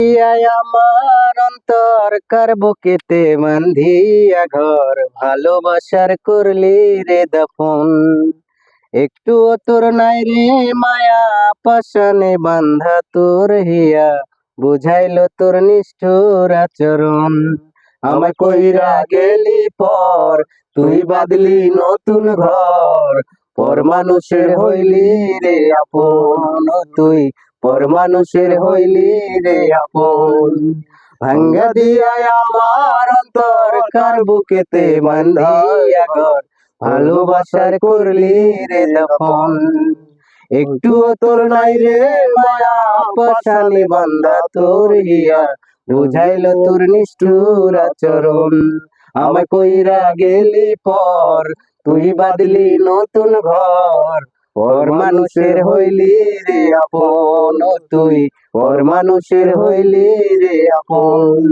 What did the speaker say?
ইয়া আমার অন্তর কার বুকেতে বান্ধিয়া ঘর, ভালোবাসার করলি রে দাফন। একটু তোর নাই রে মায়া, পাশানে বান্ধা তোর হিয়া, বুঝাইলো তোর নিষ্ঠুর আচরণ। আমায় কইরা গেলি পর, তুই বাঁধলি নতুন ঘর, পর মানুষের হইলি রে আপন। তুই পর মানুষের হইলি রে আপন। ভাঙ্গা দিয়া আমার অন্তর কার বুকেতে বান্ধিয়া ঘর, ভালোবাসার করলি রে দাফন। একটুও তোর নাই রে মায়া, পাশানে বান্ধা তোর হিয়া, বুঝাইলো তোর নিষ্ঠুর আচরণ। আমায় কইরা গেলি পর, তুই বাঁধলি নতুন ঘর, পর মানুষের হইলি রে আপন। তুই পর মানুষের হইলি রে আপন।